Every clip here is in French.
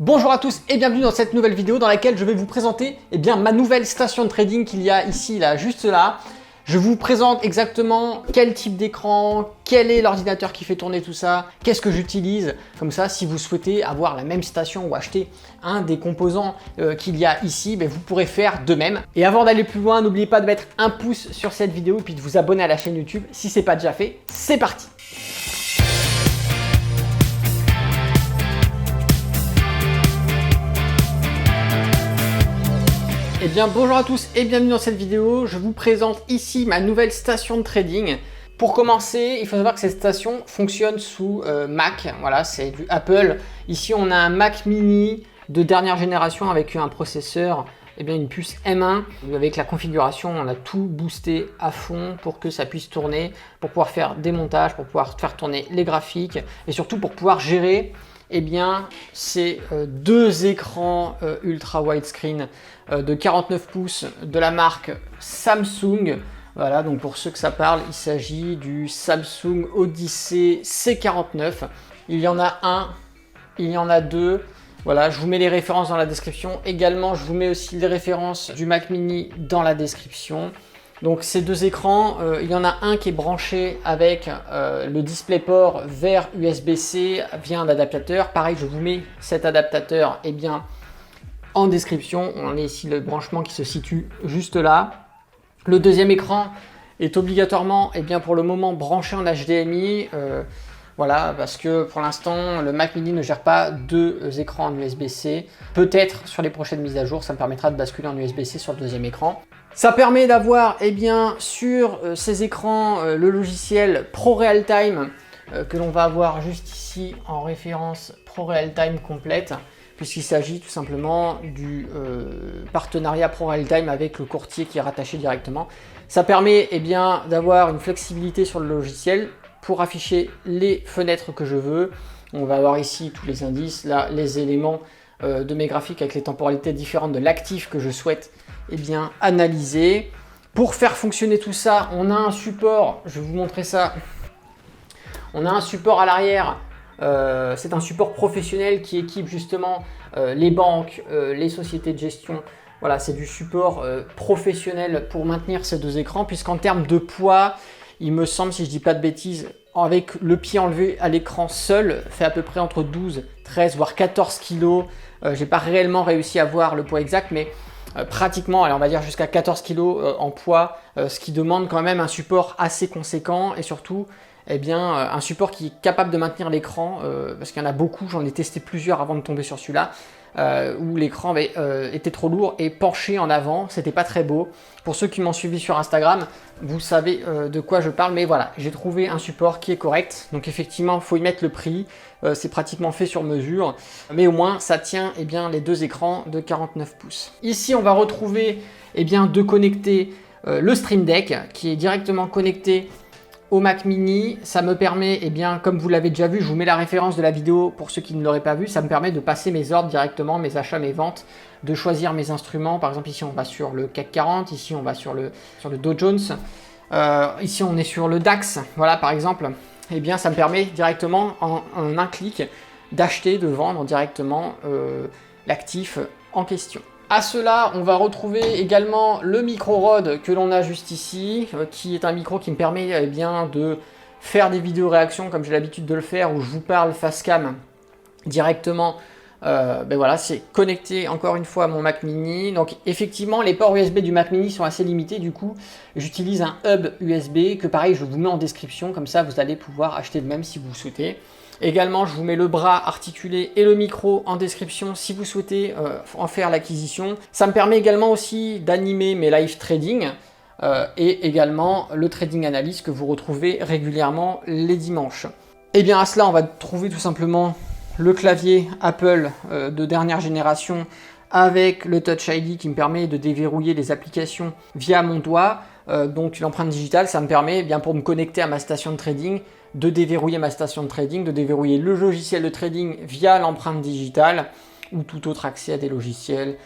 Bonjour à tous et bienvenue dans cette nouvelle vidéo dans laquelle je vais vous présenter ma nouvelle station de trading qu'il y a ici, là, juste là. Je vous présente exactement quel type d'écran, quel est l'ordinateur qui fait tourner tout ça, qu'est-ce que j'utilise. Comme ça, si vous souhaitez avoir la même station ou acheter un des composants qu'il y a ici, vous pourrez faire de même. Et avant d'aller plus loin, n'oubliez pas de mettre un pouce sur cette vidéo et puis de vous abonner à la chaîne YouTube si ce n'est pas déjà fait. C'est parti! Bonjour à tous et bienvenue dans cette vidéo. Je vous présente ici ma nouvelle station de trading. Pour commencer, il faut savoir que cette station fonctionne sous Mac. Voilà, c'est du Apple. Ici, on a un Mac mini de dernière génération avec un processeur, une puce M1. Avec la configuration, on a tout boosté à fond pour que ça puisse tourner, pour pouvoir faire des montages, pour pouvoir faire tourner les graphiques et surtout pour pouvoir gérer ces deux écrans ultra widescreen de 49 pouces de la marque Samsung. Voilà, donc pour ceux que ça parle, il s'agit du Samsung Odyssey C49. Il y en a un, il y en a deux. Voilà, je vous mets les références dans la description. Également, je vous mets aussi les références du Mac mini dans la description. Donc ces deux écrans, il y en a un qui est branché avec le DisplayPort vers USB-C via un adaptateur. Pareil, je vous mets cet adaptateur en description. On a ici le branchement qui se situe juste là. Le deuxième écran est obligatoirement pour le moment branché en HDMI. Voilà, parce que pour l'instant, le Mac mini ne gère pas deux écrans en USB-C. Peut-être sur les prochaines mises à jour, ça me permettra de basculer en USB-C sur le deuxième écran. Ça permet d'avoir sur ces écrans le logiciel ProRealTime que l'on va avoir juste ici en référence ProRealTime complète, puisqu'il s'agit tout simplement du partenariat ProRealTime avec le courtier qui est rattaché directement. Ça permet d'avoir une flexibilité sur le logiciel pour afficher les fenêtres que je veux. On va avoir ici tous les indices, là les éléments de mes graphiques avec les temporalités différentes de l'actif que je souhaite analyser. Pour faire fonctionner tout ça, on a un support, je vais vous montrer ça. On a un support à l'arrière, c'est un support professionnel qui équipe justement les banques, les sociétés de gestion. Voilà, c'est du support professionnel pour maintenir ces deux écrans, puisqu'en termes de poids, il me semble, si je dis pas de bêtises, avec le pied enlevé à l'écran seul, fait à peu près entre 12, 13, voire 14 kg. J'ai pas réellement réussi à voir le poids exact, mais pratiquement, on va dire jusqu'à 14 kg en poids, ce qui demande quand même un support assez conséquent et surtout un support qui est capable de maintenir l'écran, parce qu'il y en a beaucoup, j'en ai testé plusieurs avant de tomber sur celui-là, où l'écran était trop lourd et penché en avant, c'était pas très beau. Pour ceux qui m'ont suivi sur Instagram, vous savez de quoi je parle, mais voilà, j'ai trouvé un support qui est correct. Donc effectivement, il faut y mettre le prix, c'est pratiquement fait sur mesure, mais au moins ça tient les deux écrans de 49 pouces. Ici, on va retrouver de connecter le Stream Deck qui est directement connecté au Mac mini. Ça me permet, comme vous l'avez déjà vu, je vous mets la référence de la vidéo pour ceux qui ne l'auraient pas vu, ça me permet de passer mes ordres directement, mes achats, mes ventes, de choisir mes instruments. Par exemple, ici on va sur le CAC 40, ici on va sur le Dow Jones, ici on est sur le DAX, voilà par exemple. Ça me permet directement en un clic d'acheter, de vendre directement l'actif en question. À cela, on va retrouver également le micro Rode que l'on a juste ici, qui est un micro qui me permet de faire des vidéos réactions comme j'ai l'habitude de le faire, où je vous parle face cam directement. Voilà, c'est connecté encore une fois à mon Mac mini. Donc effectivement, les ports USB du Mac mini sont assez limités. Du coup, j'utilise un hub USB que pareil, je vous mets en description. Comme ça, vous allez pouvoir acheter de même si vous souhaitez. Également, je vous mets le bras articulé et le micro en description si vous souhaitez en faire l'acquisition. Ça me permet également aussi d'animer mes live trading et également le trading analyse que vous retrouvez régulièrement les dimanches. À cela, on va trouver tout simplement le clavier Apple de dernière génération avec le Touch ID qui me permet de déverrouiller les applications via mon doigt. Donc l'empreinte digitale, ça me permet pour me connecter à ma station de trading, de déverrouiller ma station de trading, de déverrouiller le logiciel de trading via l'empreinte digitale ou tout autre accès à des logiciels.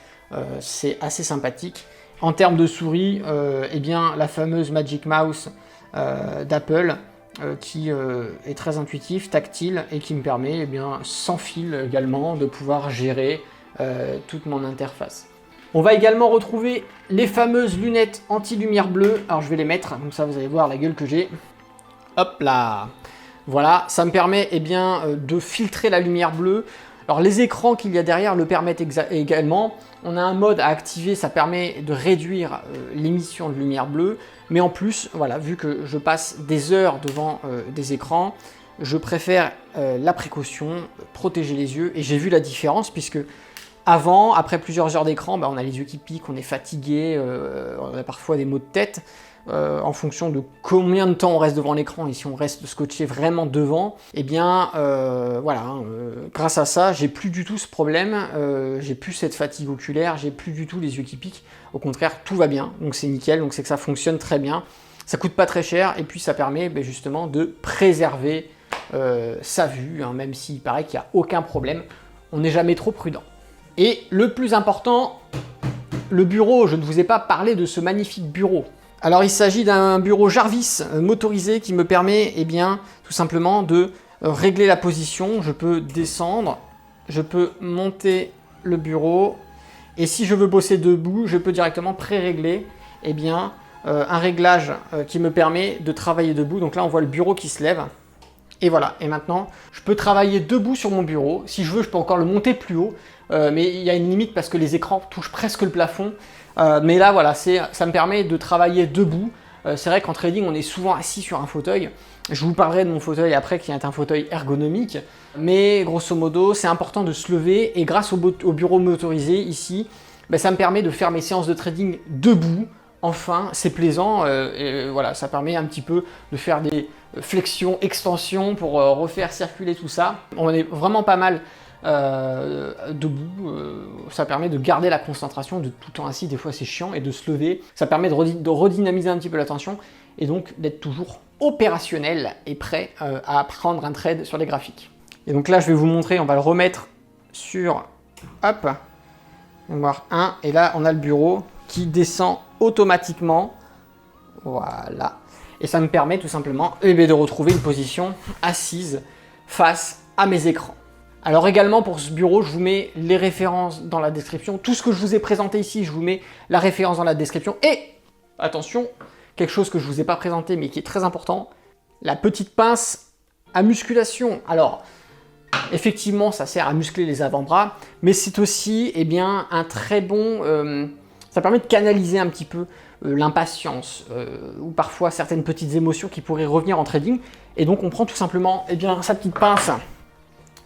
C'est assez sympathique. En termes de souris, la fameuse Magic Mouse d'Apple qui est très intuitif, tactile et qui me permet, eh bien, sans fil également, de pouvoir gérer toute mon interface. On va également retrouver les fameuses lunettes anti-lumière bleue. Alors je vais les mettre, comme ça vous allez voir la gueule que j'ai. Hop là! Voilà, ça me permet, eh bien, de filtrer la lumière bleue. Alors les écrans qu'il y a derrière le permettent également. On a un mode à activer, ça permet de réduire l'émission de lumière bleue. Mais en plus, voilà, vu que je passe des heures devant des écrans, je préfère la précaution, protéger les yeux. Et j'ai vu la différence puisque avant, après plusieurs heures d'écran, on a les yeux qui piquent, on est fatigué, on a parfois des maux de tête. En fonction de combien de temps on reste devant l'écran et si on reste scotché vraiment devant, eh bien voilà, grâce à ça, j'ai plus du tout ce problème, j'ai plus cette fatigue oculaire, j'ai plus du tout les yeux qui piquent, au contraire, tout va bien, donc c'est nickel, donc c'est que ça fonctionne très bien, ça coûte pas très cher et puis ça permet justement de préserver sa vue, hein, même s'il paraît qu'il n'y a aucun problème, on n'est jamais trop prudent. Et le plus important, le bureau, je ne vous ai pas parlé de ce magnifique bureau. Alors il s'agit d'un bureau Jarvis motorisé qui me permet, eh bien, tout simplement de régler la position. Je peux descendre, je peux monter le bureau et si je veux bosser debout, je peux directement pré-régler, eh bien, un réglage qui me permet de travailler debout. Donc là on voit le bureau qui se lève et voilà. Et maintenant je peux travailler debout sur mon bureau. Si je veux, je peux encore le monter plus haut, mais il y a une limite parce que les écrans touchent presque le plafond. Mais là, voilà, ça me permet de travailler debout. C'est vrai qu'en trading, on est souvent assis sur un fauteuil. Je vous parlerai de mon fauteuil après, qui est un fauteuil ergonomique. Mais grosso modo, c'est important de se lever. Et grâce au bureau motorisé ici, ça me permet de faire mes séances de trading debout. Enfin, c'est plaisant. Et voilà, ça permet un petit peu de faire des flexions, extensions pour refaire circuler tout ça. On est vraiment pas mal debout, ça permet de garder la concentration, de tout le temps assis, des fois c'est chiant, et de se lever, ça permet de redynamiser un petit peu l'attention et donc d'être toujours opérationnel et prêt à prendre un trade sur les graphiques. Et donc là je vais vous montrer, on va le remettre sur, hop, on va voir un, et là on a le bureau qui descend automatiquement, voilà, et ça me permet tout simplement de retrouver une position assise face à mes écrans. Alors également pour ce bureau, je vous mets les références dans la description. Tout ce que je vous ai présenté ici, je vous mets la référence dans la description. Et attention, quelque chose que je ne vous ai pas présenté mais qui est très important, la petite pince à musculation. Alors effectivement, ça sert à muscler les avant-bras, mais c'est aussi un très bon... ça permet de canaliser un petit peu l'impatience ou parfois certaines petites émotions qui pourraient revenir en trading. Et donc on prend tout simplement sa petite pince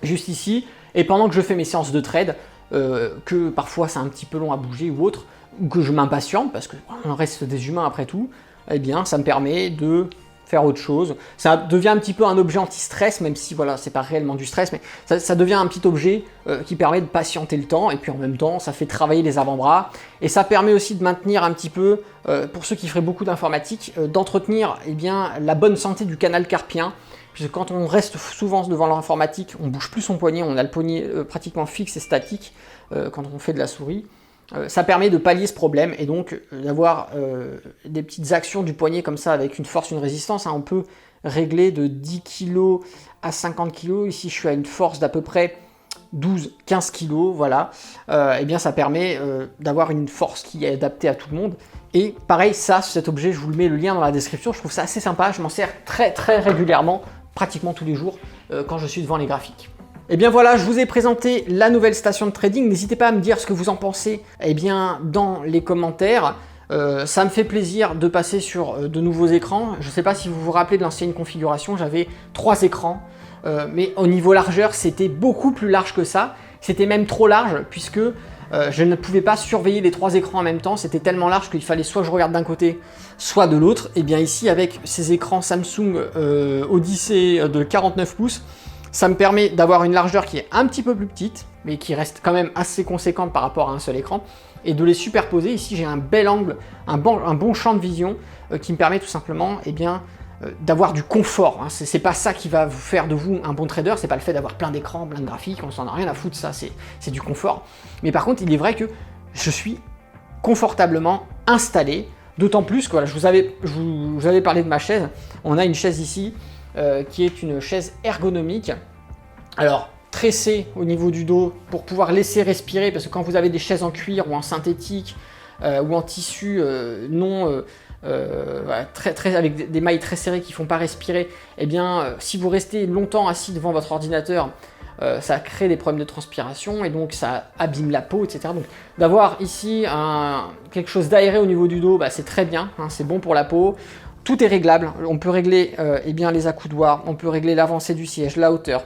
juste ici, et pendant que je fais mes séances de trade, que parfois c'est un petit peu long à bouger ou autre, ou que je m'impatiente, parce qu'on reste des humains après tout, eh bien ça me permet de faire autre chose. Ça devient un petit peu un objet anti-stress, même si voilà, c'est pas réellement du stress, mais ça devient un petit objet qui permet de patienter le temps, et puis en même temps, ça fait travailler les avant-bras, et ça permet aussi de maintenir un petit peu, pour ceux qui feraient beaucoup d'informatique, d'entretenir la bonne santé du canal carpien, puisque quand on reste souvent devant l'informatique, on bouge plus son poignet, on a le poignet pratiquement fixe et statique quand on fait de la souris. Ça permet de pallier ce problème et donc d'avoir des petites actions du poignet comme ça avec une force, une résistance. On peut régler de 10 kg à 50 kg. Ici, je suis à une force d'à peu près 12-15 kg, voilà. Ça permet d'avoir une force qui est adaptée à tout le monde. Et pareil, cet objet, je vous le mets le lien dans la description. Je trouve ça assez sympa. Je m'en sers très régulièrement, pratiquement tous les jours, quand je suis devant les graphiques. Et bien voilà, je vous ai présenté la nouvelle station de trading. N'hésitez pas à me dire ce que vous en pensez dans les commentaires. Ça me fait plaisir de passer sur de nouveaux écrans. Je ne sais pas si vous vous rappelez de l'ancienne configuration, j'avais 3 écrans. Mais au niveau largeur, c'était beaucoup plus large que ça. C'était même trop large puisque je ne pouvais pas surveiller les 3 écrans en même temps. C'était tellement large qu'il fallait soit que je regarde d'un côté, soit de l'autre. Et bien ici, avec ces écrans Samsung Odyssey de 49 pouces, ça me permet d'avoir une largeur qui est un petit peu plus petite, mais qui reste quand même assez conséquente par rapport à un seul écran, et de les superposer. Ici, j'ai un bel angle, un bon champ de vision qui me permet tout simplement d'avoir du confort. C'est pas ça qui va vous faire de vous un bon trader, c'est pas le fait d'avoir plein d'écrans, plein de graphiques, on s'en a rien à foutre, ça c'est du confort. Mais par contre, il est vrai que je suis confortablement installé, d'autant plus que voilà, je vous avais parlé de ma chaise. On a une chaise ici qui est une chaise ergonomique. Alors, tressée au niveau du dos pour pouvoir laisser respirer, parce que quand vous avez des chaises en cuir ou en synthétique ou en tissu voilà, avec des mailles très serrées qui ne font pas respirer, eh bien, si vous restez longtemps assis devant votre ordinateur, ça crée des problèmes de transpiration et donc ça abîme la peau, etc. Donc d'avoir ici quelque chose d'aéré au niveau du dos, bah, c'est très bien, hein, c'est bon pour la peau. Tout est réglable, on peut régler eh bien, les accoudoirs, on peut régler l'avancée du siège, la hauteur,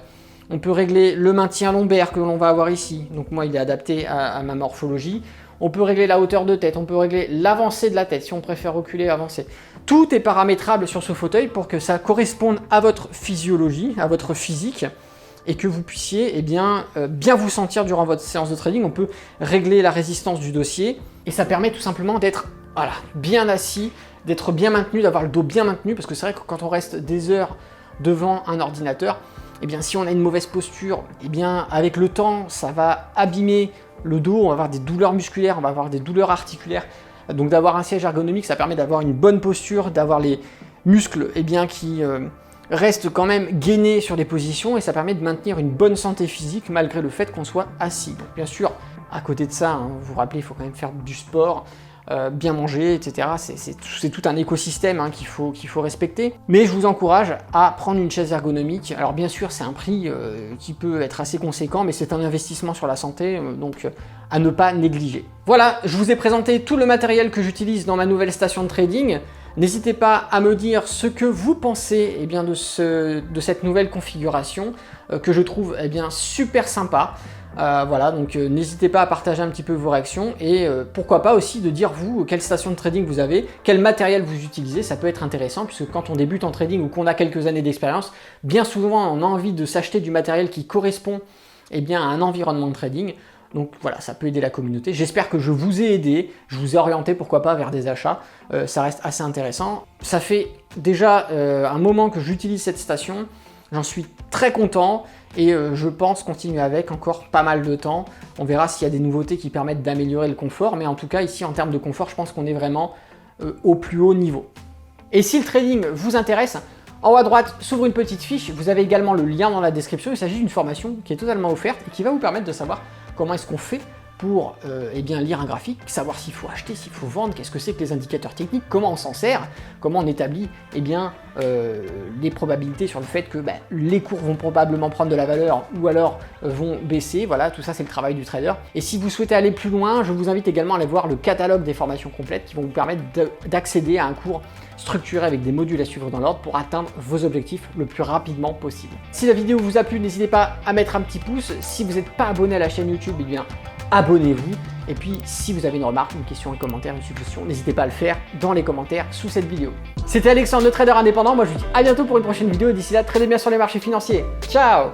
on peut régler le maintien lombaire que l'on va avoir ici, donc moi il est adapté à ma morphologie. On peut régler la hauteur de tête, on peut régler l'avancée de la tête si on préfère reculer, avancer. Tout est paramétrable sur ce fauteuil pour que ça corresponde à votre physiologie, à votre physique, et que vous puissiez eh bien vous sentir durant votre séance de trading. On peut régler la résistance du dossier et ça permet tout simplement d'être voilà, bien assis, d'être bien maintenu, d'avoir le dos bien maintenu, parce que c'est vrai que quand on reste des heures devant un ordinateur, eh bien si on a une mauvaise posture, eh bien avec le temps ça va abîmer le dos, on va avoir des douleurs musculaires, on va avoir des douleurs articulaires. Donc d'avoir un siège ergonomique, ça permet d'avoir une bonne posture, d'avoir les muscles eh bien, qui restent quand même gainés sur les positions et ça permet de maintenir une bonne santé physique malgré le fait qu'on soit assis. Donc bien sûr, à côté de ça, hein, vous vous rappelez, il faut quand même faire du sport, bien manger, etc. C'est tout un écosystème hein, qu'il faut respecter. Mais je vous encourage à prendre une chaise ergonomique. Alors bien sûr, c'est un prix qui peut être assez conséquent, mais c'est un investissement sur la santé, donc à ne pas négliger. Voilà, je vous ai présenté tout le matériel que j'utilise dans ma nouvelle station de trading. N'hésitez pas à me dire ce que vous pensez eh bien, de cette nouvelle configuration que je trouve eh bien, super sympa. Voilà, donc n'hésitez pas à partager un petit peu vos réactions et pourquoi pas aussi de dire vous quelle station de trading vous avez, quel matériel vous utilisez, ça peut être intéressant puisque quand on débute en trading ou qu'on a quelques années d'expérience, bien souvent on a envie de s'acheter du matériel qui correspond eh bien, à un environnement de trading. Donc voilà, ça peut aider la communauté. J'espère que je vous ai aidé, je vous ai orienté pourquoi pas vers des achats, ça reste assez intéressant. Ça fait déjà un moment que j'utilise cette station, j'en suis très content et je pense continuer avec encore pas mal de temps. On verra s'il y a des nouveautés qui permettent d'améliorer le confort, mais en tout cas ici en termes de confort, je pense qu'on est vraiment au plus haut niveau. Et si le trading vous intéresse, en haut à droite s'ouvre une petite fiche, vous avez également le lien dans la description, il s'agit d'une formation qui est totalement offerte et qui va vous permettre de savoir comment est-ce qu'on fait pour eh bien, lire un graphique, savoir s'il faut acheter, s'il faut vendre, qu'est-ce que c'est que les indicateurs techniques, comment on s'en sert, comment on établit eh bien, les probabilités sur le fait que les cours vont probablement prendre de la valeur ou alors vont baisser. Voilà, tout ça c'est le travail du trader. Et si vous souhaitez aller plus loin, je vous invite également à aller voir le catalogue des formations complètes qui vont vous permettre d'accéder à un cours structuré avec des modules à suivre dans l'ordre pour atteindre vos objectifs le plus rapidement possible. Si la vidéo vous a plu, n'hésitez pas à mettre un petit pouce. Si vous n'êtes pas abonné à la chaîne YouTube, eh bien abonnez-vous. Et puis si vous avez une remarque, une question, un commentaire, une suggestion, n'hésitez pas à le faire dans les commentaires sous cette vidéo. C'était Alexandre, le trader indépendant. Moi je vous dis à bientôt pour une prochaine vidéo et d'ici là, tradez bien sur les marchés financiers. Ciao!